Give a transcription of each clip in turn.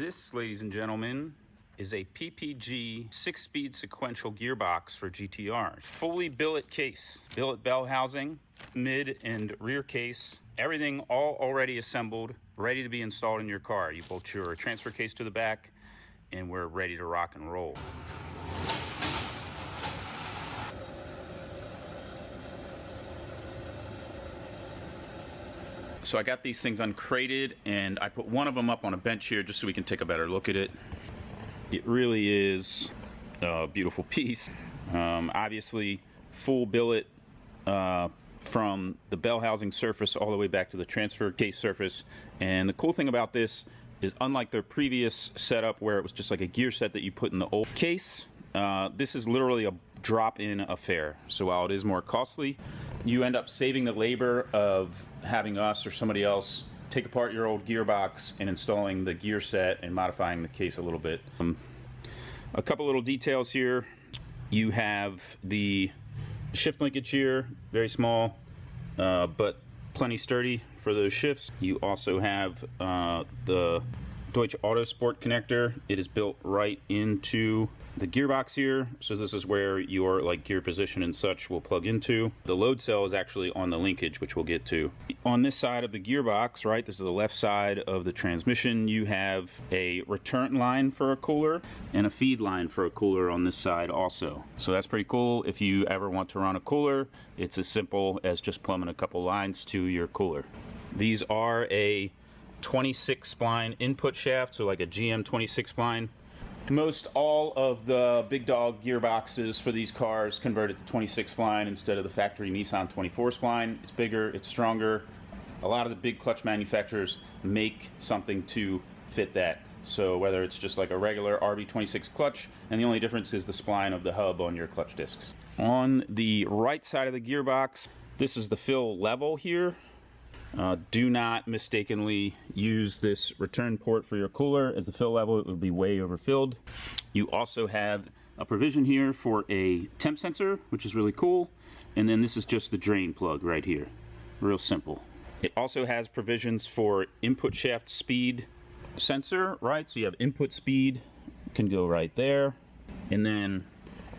This, ladies and gentlemen, is a PPG 6-speed sequential gearbox for GTR. Fully billet case, billet bell housing, mid and rear case, everything all already assembled, ready to be installed in your car. You bolt your transfer case to the back and we're ready to rock and roll. So I got these things uncrated and I put one of them up on a bench here just so we can take a better look at it. It really is a beautiful piece. Obviously full billet from the bell housing surface all the way back to the transfer case surface. And the cool thing about this is, unlike their previous setup where it was just like a gear set that you put in the old case, this is literally a drop-in affair. So while it is more costly, you end up saving the labor of having us or somebody else take apart your old gearbox and installing the gear set and modifying the case a little bit. A couple little details here. You have the shift linkage here, very small, but plenty sturdy for those shifts. You also have the Deutsche Autosport connector. It is built right into the gearbox here, so this is where your gear position and such will plug into. The load cell is actually on the linkage, which we'll get to. On this side of the gearbox, right, this is the left side of the transmission, you have a return line for a cooler and a feed line for a cooler on this side also. So that's pretty cool. If you ever want to run a cooler, it's as simple as just plumbing a couple lines to your cooler. These are a 26 spline input shaft, so like a GM 26 spline. Most all of the big dog gearboxes for these cars converted to 26 spline instead of the factory Nissan 24 spline. It's bigger, it's stronger. A lot of the big clutch manufacturers make something to fit that. So whether it's just like a regular RB26 clutch, and the only difference is the spline of the hub on your clutch discs. On the right side of the gearbox, this is the fill level here. Do not mistakenly use this return port for your cooler. As the fill level, it would be way overfilled. You also have a provision here for a temp sensor, which is really cool. And then this is just the drain plug right here. Real simple. It also has provisions for input shaft speed sensor, right? So you have input speed, can go right there. And then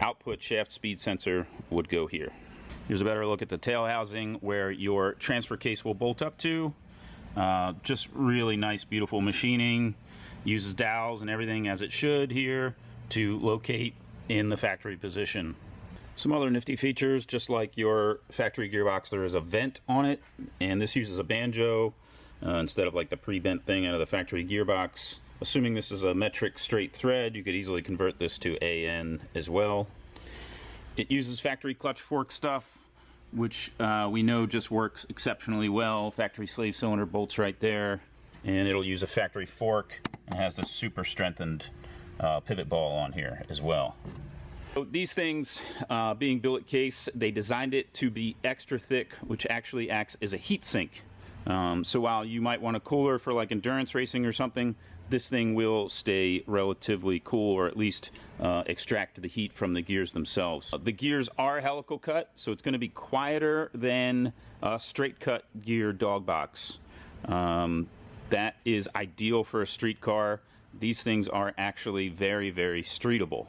output shaft speed sensor would go here. Here's a better look at the tail housing where your transfer case will bolt up to. Just really nice, beautiful machining. Uses dowels and everything as it should here to locate in the factory position. Some other nifty features, just like your factory gearbox, there is a vent on it, and this uses a banjo instead of like the pre-bent thing out of the factory gearbox. Assuming this is a metric straight thread, you could easily convert this to AN as well. It uses factory clutch fork stuff, which we know just works exceptionally well. Factory slave cylinder bolts right there, and it'll use a factory fork and has this super strengthened pivot ball on here as well. So these things, being billet case, they designed it to be extra thick, which actually acts as a heat sink. So while you might want a cooler for like endurance racing or something, this thing will stay relatively cool, or at least extract the heat from the gears themselves. The gears are helical cut, so it's going to be quieter than a straight cut gear dog box. That is ideal for a street car. These things are actually very, very streetable.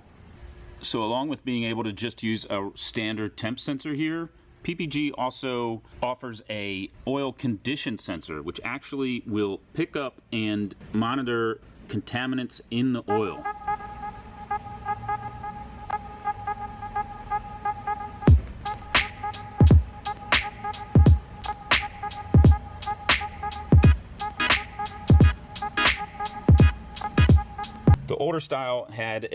So along with being able to just use a standard temp sensor here, PPG also offers a oil condition sensor, which actually will pick up and monitor contaminants in the oil. The older style had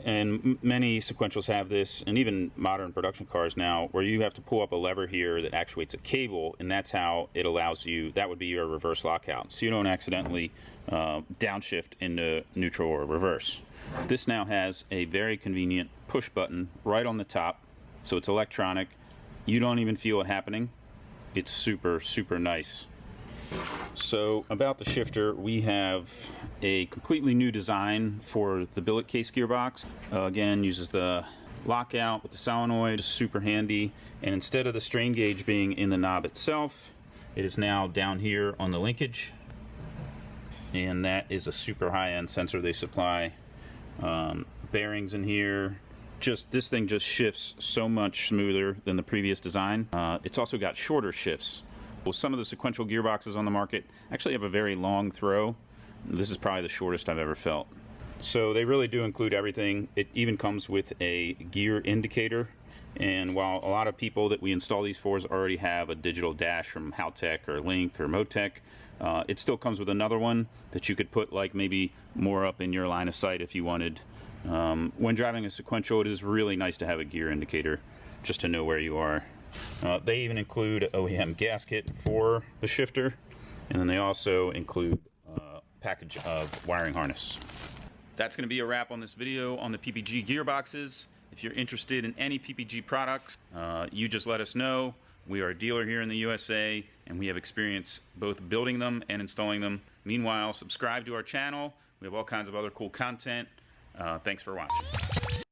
and many sequentials have this, and even modern production cars now, where you have to pull up a lever here that actuates a cable, and that's how it allows you, that would be your reverse lockout, so you don't accidentally downshift into neutral or reverse. This now has a very convenient push button right on the top, so it's electronic. You don't even feel it happening. It's super, super nice. So about the shifter, we have a completely new design for the billet case gearbox. Again, uses the lockout with the solenoid, super handy. And instead of the strain gauge being in the knob itself, it is now down here on the linkage. and that is a super high-end sensor they supply. Bearings in here. This thing just shifts so much smoother than the previous design. It's also got shorter shifts. Well, some of the sequential gearboxes on the market actually have a very long throw. This is probably the shortest I've ever felt. So they really do include everything. It even comes with a gear indicator. And while a lot of people that we install these for already have a digital dash from Haltech or Link or Motec, it still comes with another one that you could put like maybe more up in your line of sight if you wanted. When driving a sequential, it is really nice to have a gear indicator just to know where you are. They even include an OEM gasket for the shifter, and then they also include a package of wiring harness. That's going to be a wrap on this video on the PPG gearboxes. If you're interested in any PPG products, you just let us know. We are a dealer here in the USA, and we have experience both building them and installing them. Meanwhile, subscribe to our channel. We have all kinds of other cool content. Thanks for watching.